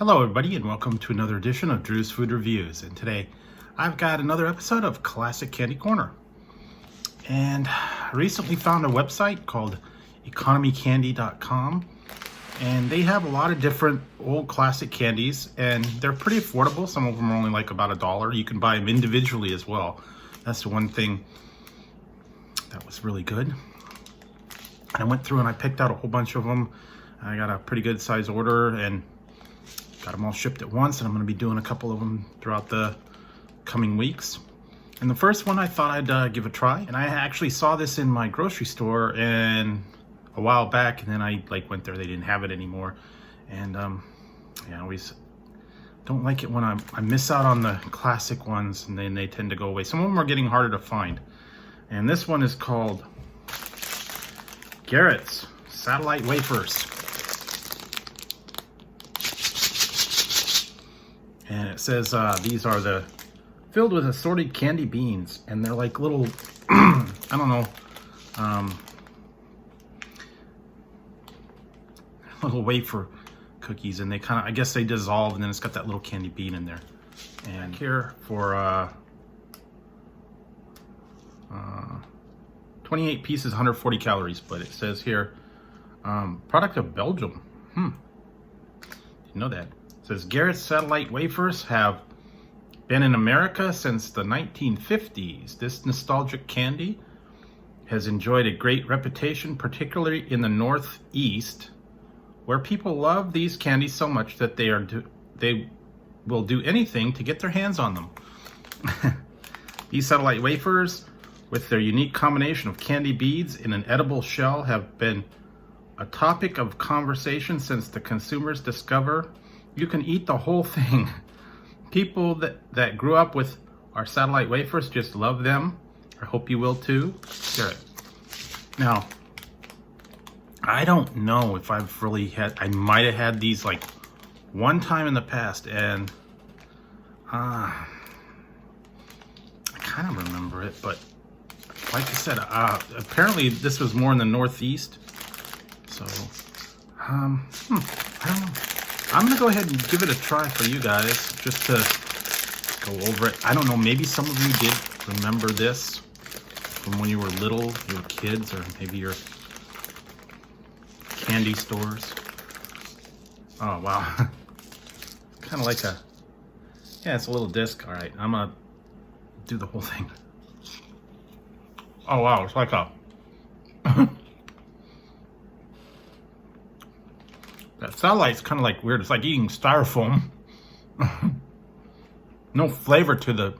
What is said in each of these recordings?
Hello everybody and welcome to another edition of Drew's Food Reviews, and today I've got another episode of Classic Candy Corner. And I recently found a website called economycandy.com, and they have a lot of different old classic candies and they're pretty affordable. Some of them are only like about $1. You can buy them individually as well. That's the one thing that was really good. And I went through and I picked out a whole bunch of them. I got a pretty good size order and got them all shipped at once, and I'm going to be doing a couple of them throughout the coming weeks. And the first one I thought I'd give a try, and I actually saw this in my grocery store and a while back, and then I went there, they didn't have it anymore. And yeah, I always don't like it when I miss out on the classic ones and then they tend to go away. Some of them are getting harder to find. And this one is called Garrett's Satellite Wafers. And it says these are filled with assorted candy beans, and they're like little, I don't know, little wafer cookies, and they kind of, I guess they dissolve, and then it's got that little candy bean in there. And here for 28 pieces, 140 calories, but it says here, product of Belgium. Didn't know that. It says Garrett's Satellite Wafers have been in America since the 1950s. This nostalgic candy has enjoyed a great reputation, particularly in the Northeast, where people love these candies so much that they will do anything to get their hands on them. These satellite wafers, with their unique combination of candy beads in an edible shell, have been a topic of conversation since the consumers discover you can eat the whole thing. People that grew up with our satellite wafers just love them. I hope you will too. Good. Now, I don't know if I've really had, I might have had these like one time in the past, and I kind of remember it, but like I said, apparently this was more in the Northeast. So, I don't know. I'm gonna go ahead and give it a try for you guys, just to go over it. I don't know, maybe some of you did remember this from when you were little, you were kids, or maybe your candy stores. Oh, wow. Kind of like yeah, it's a little disc. All right, I'm gonna do the whole thing. Oh, wow, it's like a... That satellite's kind of like weird. It's like eating styrofoam. No flavor to the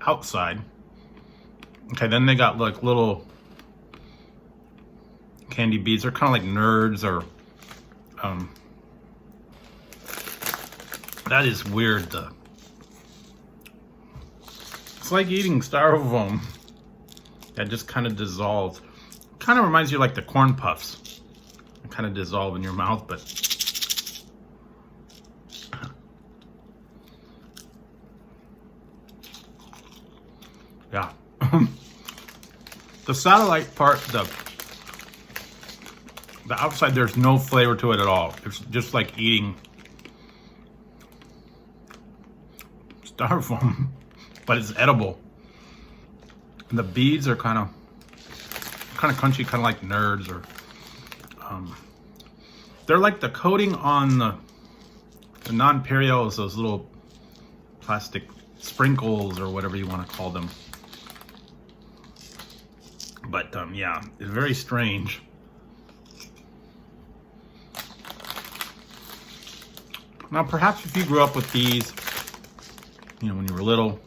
outside. Okay, then they got like little candy beads. They're kind of like nerds, or that is weird. It's like eating styrofoam that just kind of dissolves. Kind of reminds you of like the corn puffs. Kind of dissolve in your mouth, but yeah. The satellite part, the outside, there's no flavor to it at all. It's just like eating styrofoam, but it's edible. And the beads are kind of crunchy, kind of like nerds, or they're like the coating on the non-Perios, those little plastic sprinkles or whatever you want to call them. But yeah, it's very strange. Now, perhaps if you grew up with these, you know, when you were little,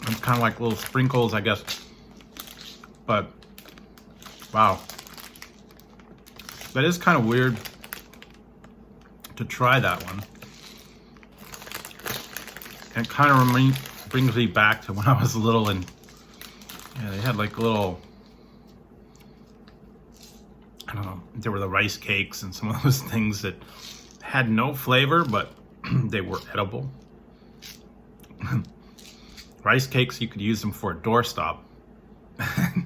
it's kind of like little sprinkles, I guess. But wow, that is kind of weird to try that one. And it kind of brings me back to when I was little, and yeah, they had like little, I don't know, there were the rice cakes and some of those things that had no flavor, but they were edible. Rice cakes, you could use them for a doorstop.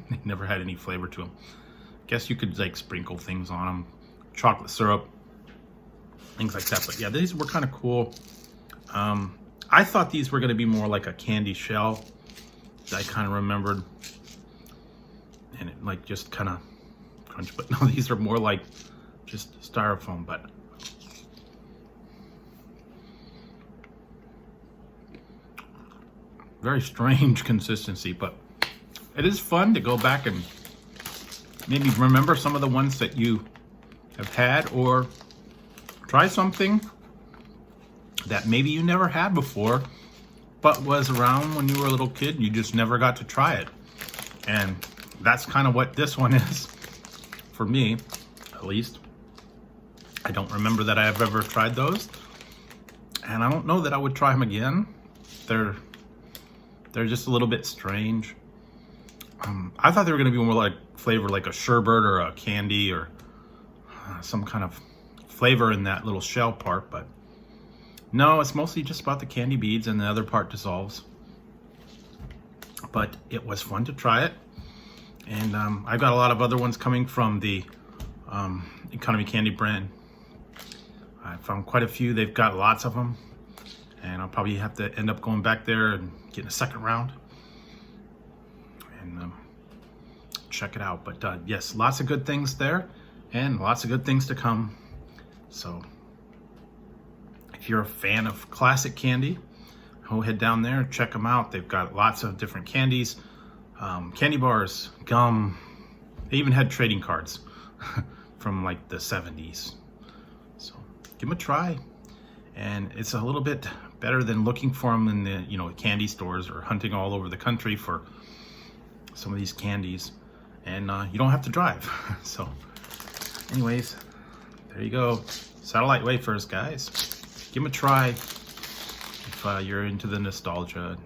They never had any flavor to them. Guess you could like sprinkle things on them. Chocolate syrup. things like that. But yeah, these were kind of cool. I thought these were going to be more like a candy shell. I kind of remembered, and it like just kind of crunch. But no, these are more like just styrofoam. But very strange consistency. But it is fun to go back and maybe remember some of the ones that you have had, or try something that maybe you never had before, but was around when you were a little kid and you just never got to try it. And that's kind of what this one is for me, at least. I don't remember that I have ever tried those, and I don't know that I would try them again. They're just a little bit strange. I thought they were going to be more like flavor, like a sherbet or a candy, or some kind of flavor in that little shell part, but no, it's mostly just about the candy beads, and the other part dissolves. But it was fun to try it, and I've got a lot of other ones coming from the Economy Candy brand. I found quite a few. They've got lots of them, and I'll probably have to end up going back there and getting a second round and check it out. But yes, lots of good things there, and lots of good things to come. So if you're a fan of classic candy, go head down there, check them out. They've got lots of different candies, candy bars, gum. They even had trading cards from like the 70s. So give them a try. And it's a little bit better than looking for them in the candy stores, or hunting all over the country for some of these candies. And you don't have to drive. So anyways, there you go. Satellite Wafers, guys. Give them a try if you're into the nostalgia.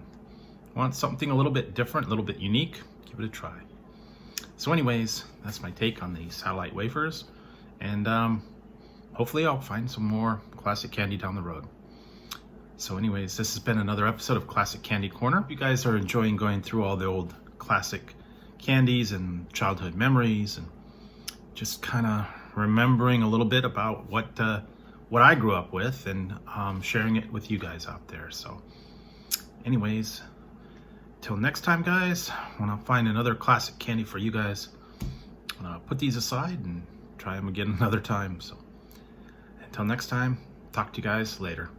Want something a little bit different, a little bit unique, give it a try. So anyways, that's my take on the Satellite Wafers. And hopefully I'll find some more classic candy down the road. So anyways, this has been another episode of Classic Candy Corner. If you guys are enjoying going through all the old classic candies and childhood memories, and just kind of remembering a little bit about what I grew up with, and sharing it with you guys out there. So anyways, till next time, guys, when I find another classic candy for you guys, put these aside and try them again another time. So until next time, talk to you guys later.